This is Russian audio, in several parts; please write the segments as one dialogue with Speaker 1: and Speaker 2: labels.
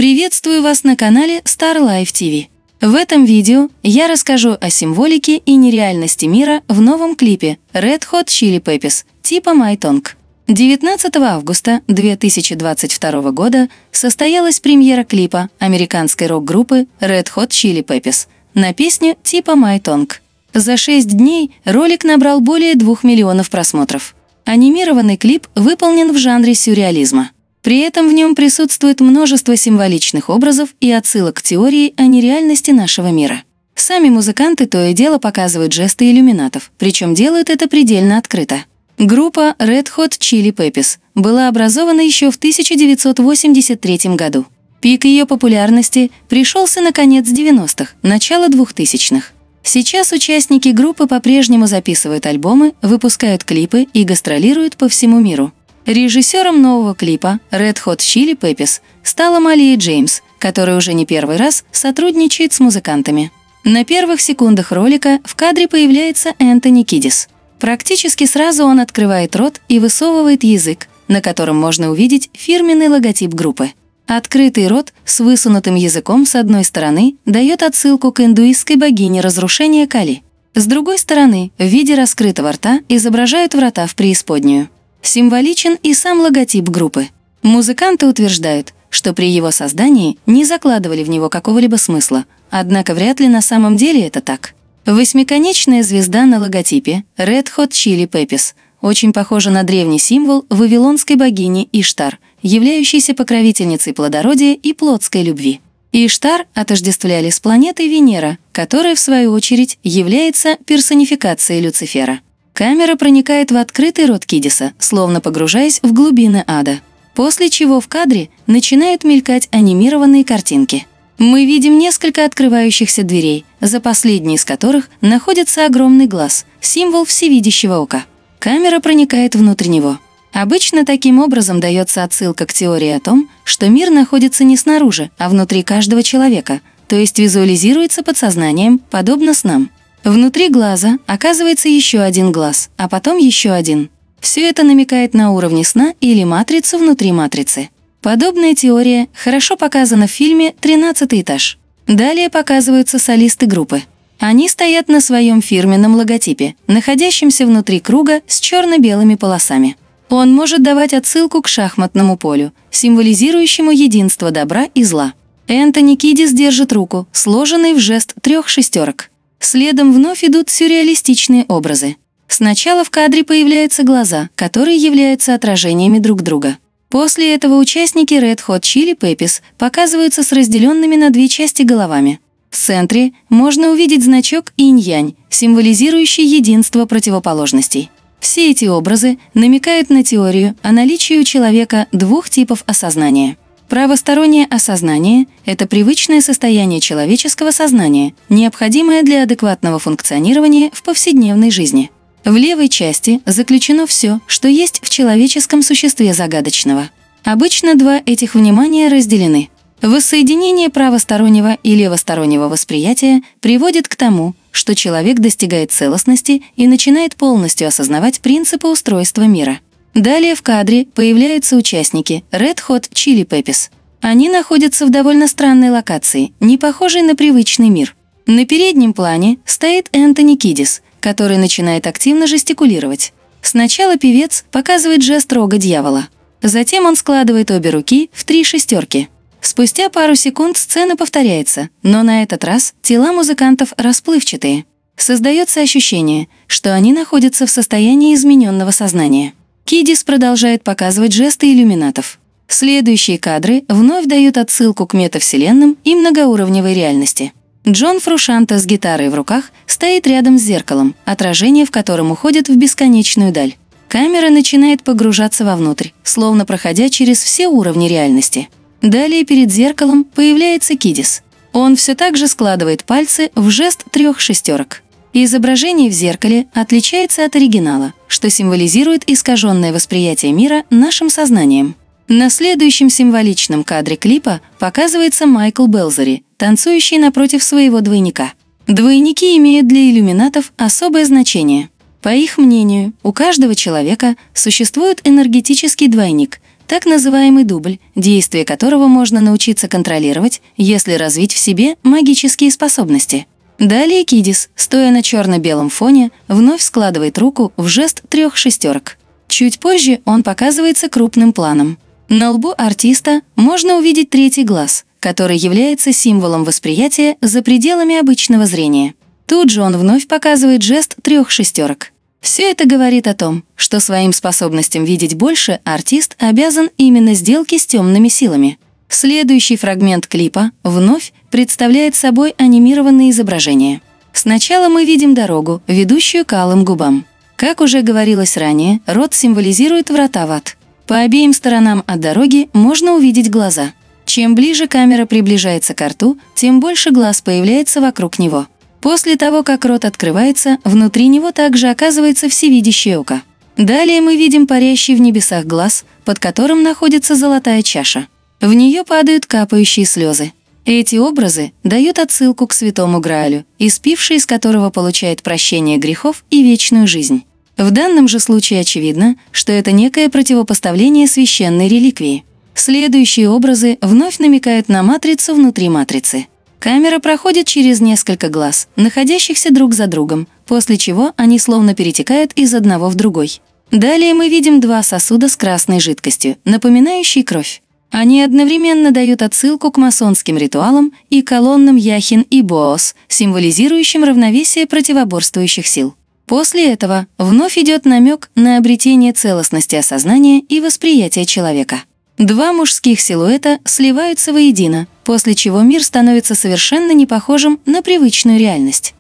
Speaker 1: Приветствую вас на канале Star Life TV. В этом видео я расскажу о символике и нереальности мира в новом клипе Red Hot Chili Peppers типа My Tongue. 19 августа 2022 года состоялась премьера клипа американской рок-группы Red Hot Chili Peppers на песню типа My Tongue. За 6 дней ролик набрал более 2 миллионов просмотров. Анимированный клип выполнен в жанре сюрреализма. При этом в нем присутствует множество символичных образов и отсылок к теории о нереальности нашего мира. Сами музыканты то и дело показывают жесты иллюминатов, причем делают это предельно открыто. Группа Red Hot Chili Peppers была образована еще в 1983 году. Пик ее популярности пришелся на конец 90-х, начало 2000-х. Сейчас участники группы по-прежнему записывают альбомы, выпускают клипы и гастролируют по всему миру. Режиссером нового клипа Red Hot Chili Peppers стала Малия Джеймс, которая уже не первый раз сотрудничает с музыкантами. На первых секундах ролика в кадре появляется Энтони Кидис. Практически сразу он открывает рот и высовывает язык, на котором можно увидеть фирменный логотип группы. Открытый рот с высунутым языком с одной стороны дает отсылку к индуистской богине разрушения Кали. С другой стороны, в виде раскрытого рта изображают врата в преисподнюю. Символичен и сам логотип группы. Музыканты утверждают, что при его создании не закладывали в него какого-либо смысла, однако вряд ли на самом деле это так. Восьмиконечная звезда на логотипе Red Hot Chili Peppers очень похожа на древний символ вавилонской богини Иштар, являющейся покровительницей плодородия и плотской любви. Иштар отождествляли с планетой Венера, которая, в свою очередь, является персонификацией Люцифера. Камера проникает в открытый рот Кидиса, словно погружаясь в глубины ада. После чего в кадре начинают мелькать анимированные картинки. Мы видим несколько открывающихся дверей, за последней из которых находится огромный глаз, символ всевидящего ока. Камера проникает внутрь него. Обычно таким образом дается отсылка к теории о том, что мир находится не снаружи, а внутри каждого человека, то есть визуализируется подсознанием, подобно снам. Внутри глаза оказывается еще один глаз, а потом еще один. Все это намекает на уровни сна или матрицу внутри матрицы. Подобная теория хорошо показана в фильме «13-й этаж». Далее показываются солисты группы. Они стоят на своем фирменном логотипе, находящемся внутри круга с черно-белыми полосами. Он может давать отсылку к шахматному полю, символизирующему единство добра и зла. Энтони Кидис держит руку, сложенной в жест 3 шестерок. Следом вновь идут сюрреалистичные образы. Сначала в кадре появляются глаза, которые являются отражениями друг друга. После этого участники Red Hot Chili Peppers показываются с разделенными на 2 части головами. В центре можно увидеть значок инь-янь, символизирующий единство противоположностей. Все эти образы намекают на теорию о наличии у человека 2 типов осознания. Правостороннее осознание – это привычное состояние человеческого сознания, необходимое для адекватного функционирования в повседневной жизни. В левой части заключено все, что есть в человеческом существе загадочного. Обычно 2 этих внимания разделены. Воссоединение правостороннего и левостороннего восприятия приводит к тому, что человек достигает целостности и начинает полностью осознавать принципы устройства мира. Далее в кадре появляются участники Red Hot Chili Peppers. Они находятся в довольно странной локации, не похожей на привычный мир. На переднем плане стоит Энтони Кидис, который начинает активно жестикулировать. Сначала певец показывает жест рога дьявола. Затем он складывает обе руки в 3 шестерки. Спустя пару секунд сцена повторяется, но на этот раз тела музыкантов расплывчатые. Создается ощущение, что они находятся в состоянии измененного сознания. Кидис продолжает показывать жесты иллюминатов. Следующие кадры вновь дают отсылку к метавселенным и многоуровневой реальности. Джон Фрушанте с гитарой в руках стоит рядом с зеркалом, отражение в котором уходит в бесконечную даль. Камера начинает погружаться вовнутрь, словно проходя через все уровни реальности. Далее перед зеркалом появляется Кидис. Он все так же складывает пальцы в жест 3 шестерок. Изображение в зеркале отличается от оригинала, что символизирует искаженное восприятие мира нашим сознанием. На следующем символичном кадре клипа показывается Майкл Белзери, танцующий напротив своего двойника. Двойники имеют для иллюминатов особое значение. По их мнению, у каждого человека существует энергетический двойник, так называемый дубль, действие которого можно научиться контролировать, если развить в себе магические способности. Далее Кидис, стоя на черно-белом фоне, вновь складывает руку в жест 3 шестерок. Чуть позже он показывается крупным планом. На лбу артиста можно увидеть третий глаз, который является символом восприятия за пределами обычного зрения. Тут же он вновь показывает жест 3 шестерок. Все это говорит о том, что своим способностям видеть больше артист обязан именно сделке с темными силами. Следующий фрагмент клипа вновь представляет собой анимированное изображение. Сначала мы видим дорогу, ведущую к алым губам. Как уже говорилось ранее, рот символизирует врата в ад. По обеим сторонам от дороги можно увидеть глаза. Чем ближе камера приближается к рту, тем больше глаз появляется вокруг него. После того, как рот открывается, внутри него также оказывается всевидящее око. Далее мы видим парящий в небесах глаз, под которым находится золотая чаша. В нее падают капающие слезы. Эти образы дают отсылку к святому Граалю, испивший из которого получает прощение грехов и вечную жизнь. В данном же случае очевидно, что это некое противопоставление священной реликвии. Следующие образы вновь намекают на матрицу внутри матрицы. Камера проходит через несколько глаз, находящихся друг за другом, после чего они словно перетекают из одного в другой. Далее мы видим 2 сосуда с красной жидкостью, напоминающей кровь. Они одновременно дают отсылку к масонским ритуалам и колоннам Яхин и Боос, символизирующим равновесие противоборствующих сил. После этого вновь идет намек на обретение целостности осознания и восприятия человека. 2 мужских силуэта сливаются воедино, после чего мир становится совершенно не похожим на привычную реальность.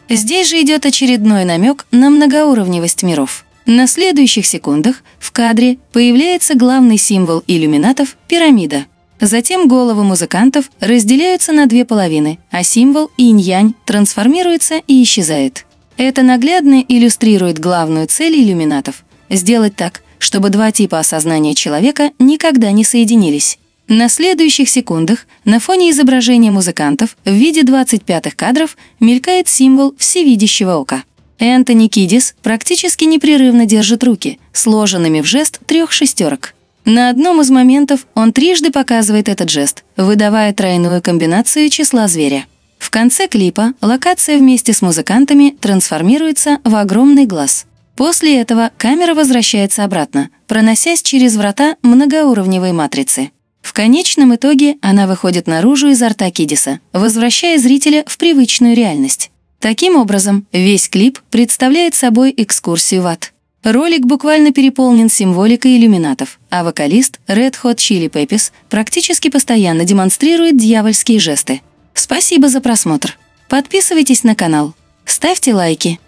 Speaker 1: Здесь же идет очередной намек на многоуровневость миров. На следующих секундах в кадре появляется главный символ иллюминатов – пирамида. Затем головы музыкантов разделяются на 2 половины, а символ инь-янь трансформируется и исчезает. Это наглядно иллюстрирует главную цель иллюминатов – сделать так, чтобы 2 типа осознания человека никогда не соединились. На следующих секундах на фоне изображения музыкантов в виде 25-х кадров мелькает символ всевидящего ока. Энтони Кидис практически непрерывно держит руки, сложенными в жест 3 шестерок. На одном из моментов он трижды показывает этот жест, выдавая тройную комбинацию числа зверя. В конце клипа локация вместе с музыкантами трансформируется в огромный глаз. После этого камера возвращается обратно, проносясь через врата многоуровневой матрицы. В конечном итоге она выходит наружу изо рта Кидиса, возвращая зрителя в привычную реальность. Таким образом, весь клип представляет собой экскурсию в ад. Ролик буквально переполнен символикой иллюминатов, а вокалист Red Hot Chili Peppers практически постоянно демонстрирует дьявольские жесты. Спасибо за просмотр. Подписывайтесь на канал, ставьте лайки.